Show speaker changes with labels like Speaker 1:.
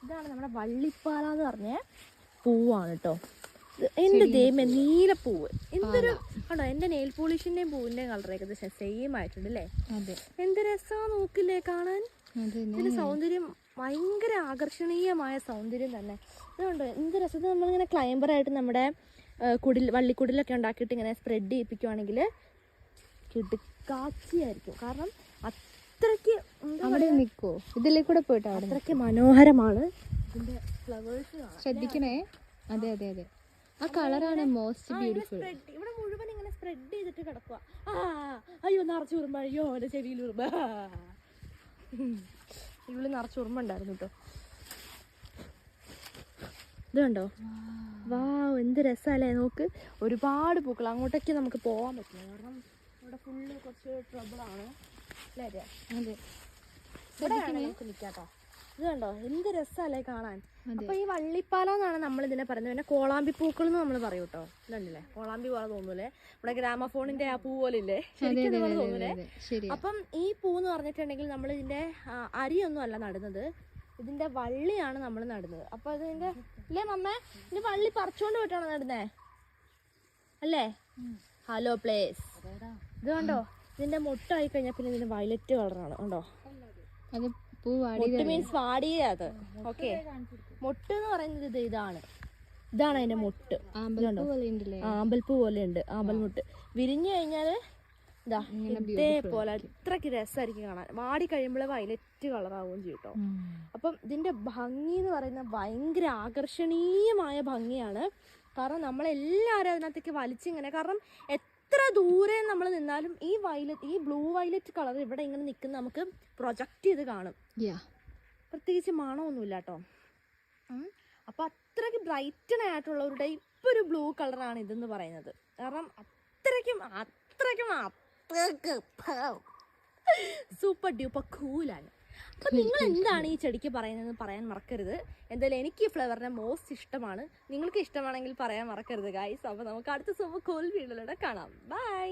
Speaker 1: ഇതാണ് നമ്മുടെ വള്ളിപ്പാല എന്ന് പറഞ്ഞ പൂവാണ് കേട്ടോ. എൻ്റെ ദൈവമേ, നീലപ്പൂവ് എന്തൊരു കണ്ടോ. എൻ്റെ നെയിൽ പോളിഷിന്റെയും പൂവിന്റെയും കളർ ഏകദേശം സെയിം ആയിട്ടുണ്ട് അല്ലേ? എന്ത് രസാ നോക്കില്ലേ കാണാൻ. ഇതിന്റെ സൗന്ദര്യം ഭയങ്കര ആകർഷണീയമായ സൗന്ദര്യം തന്നെ. ഇതുകൊണ്ട് എന്ത് രസം. നമ്മളിങ്ങനെ ക്ലൈംബറായിട്ട് നമ്മുടെ വള്ളിക്കുടിലൊക്കെ ഉണ്ടാക്കിയിട്ട് ഇങ്ങനെ സ്പ്രെഡ് ചെയ്യിപ്പിക്കുവാണെങ്കിൽ കിടുക്കാച്ചിയായിരിക്കും. കാരണം അത്രയ്ക്ക്
Speaker 2: നിൽക്കോ ഇതിലേ കൂടെ പോയിട്ട്
Speaker 1: അത്രയ്ക്ക് മനോഹരമാണ് ഇതിന്റെ ഫ്ലവേഴ്സ്.
Speaker 2: ശ്രദ്ധിക്കണേ. അതെ അതെ അതെ, ആ കളറാണ് മോസ്റ്റ് ബ്യൂട്ടിഫുൾ.
Speaker 1: ഇവിടെ മുഴുവൻ ഇങ്ങനെ സ്പ്രെഡ് ചെയ്തിട്ട് കിടക്കുക. അയ്യോ നിറച്ച് ഉറുമ്പ, അയ്യോ എൻ്റെ ചെവിയിൽ ഉറുമ്പ. ഇവിടെ നിറച്ച് ഉറുമ്പ ഉണ്ടായിരുന്നു കേട്ടോ. ഇത് കണ്ടോ, വാ എന്ത് രസമല്ലേ നോക്ക്. ഒരുപാട് പൂക്കൾ. അങ്ങോട്ടേക്ക് നമുക്ക് പോകാൻ പറ്റില്ല, കാരണം ഇവിടെ ഫുള്ള് കുറച്ച് ട്രബിളാണ് അല്ലേ? അതെ, ഇവിടെ നമുക്ക് നിൽക്കാട്ടോ. ഇത് കണ്ടോ എന്ത് രസമല്ലേ കാണാൻ. അപ്പൊ ഈ വള്ളിപ്പാല എന്നാണ് നമ്മൾ ഇതിനെ പറയുന്നത്. പിന്നെ കോളാമ്പി പൂക്കൾ എന്ന് നമ്മൾ പറയും കേട്ടോ. ഇതുണ്ടല്ലേ, കോളാമ്പി പോലെ തോന്നൂലേ, നമ്മുടെ ഗ്രാമഫോണിന്റെ ആ പൂ പോലെ ഇല്ലേ, ശരിക്കും പോലെ തോന്നൂലേ. അപ്പം ഈ പൂ എന്ന് പറഞ്ഞിട്ടുണ്ടെങ്കിൽ നമ്മൾ ഇതിന്റെ അരിയൊന്നും അല്ല നടുന്നത്, ഇതിന്റെ വള്ളിയാണ് നമ്മൾ നടുന്നത്. അപ്പൊ ഇതിന്റെ ഇല്ലേ മമ്മേ, ഇതിന്റെ വള്ളി പറിച്ചോണ്ട് പോയിട്ടാണ് നടുന്നേ അല്ലേ? Hello place. ഇത് കണ്ടോ, ഇതിന്റെ മുട്ടായി കഴിഞ്ഞാൽ പിന്നെ ഇതിന്റെ വയലറ്റ് കളറാണ് കണ്ടോ. മൊട്ട് മീൻസ് വാടിയേ അത്. ഓക്കെ, മൊട്ട് എന്ന് പറയുന്നത് ഇതാണ് അതിന്റെ മൊട്ട്. ആമ്പൽപ്പൂ പോലെ ഉണ്ട്, ആമ്പൽ മുട്ട്. വിരിഞ്ഞു കഴിഞ്ഞാല് ഇതാ ഇതേപോലെ അത്രയ്ക്ക് രസമായിരിക്കും കാണാൻ. വാടി കഴിയുമ്പോൾ വയലറ്റ് കളറാവുകയും ചെയ്യും കേട്ടോ. അപ്പം ഇതിന്റെ ഭംഗി എന്ന് പറയുന്നത് ഭയങ്കര ആകർഷണീയമായ ഭംഗിയാണ്. കാരണം നമ്മളെല്ലാവരും അതിനകത്തേക്ക് വലിച്ചിങ്ങനെ, കാരണം എത്ര ദൂരെ നമ്മൾ നിന്നാലും ഈ ബ്ലൂ വയലറ്റ് കളർ ഇവിടെ ഇങ്ങനെ നിൽക്കുന്ന നമുക്ക് പ്രൊജക്റ്റ് ചെയ്ത് കാണും. പ്രത്യേകിച്ച് മണമൊന്നുമില്ല കേട്ടോ. അപ്പൊ അത്രയ്ക്ക് ബ്രൈറ്റൻ ആയിട്ടുള്ള ഒരു ടൈപ്പ് ഒരു ബ്ലൂ കളറാണ് ഇതെന്ന് പറയുന്നത്. കാരണം അത്രയ്ക്കും സൂപ്പർ ഡ്യൂപ്പർ കൂലാണ്. അപ്പൊ നിങ്ങൾ എന്താണ് ഈ ചെടിക്ക് പറയുന്നതെന്ന് പറയാൻ മറക്കരുത്. എന്തായാലും എനിക്ക് ഈ ഫ്ലവറിനെ മോസ്റ്റ് ഇഷ്ടമാണ്. നിങ്ങൾക്ക് ഇഷ്ടമാണെങ്കിൽ പറയാൻ മറക്കരുത് ഗൈസ്. അപ്പൊ നമുക്ക് അടുത്ത സൂപ്പർ കൂൾ വീഡിയോയിലൂടെ കാണാം. ബൈ.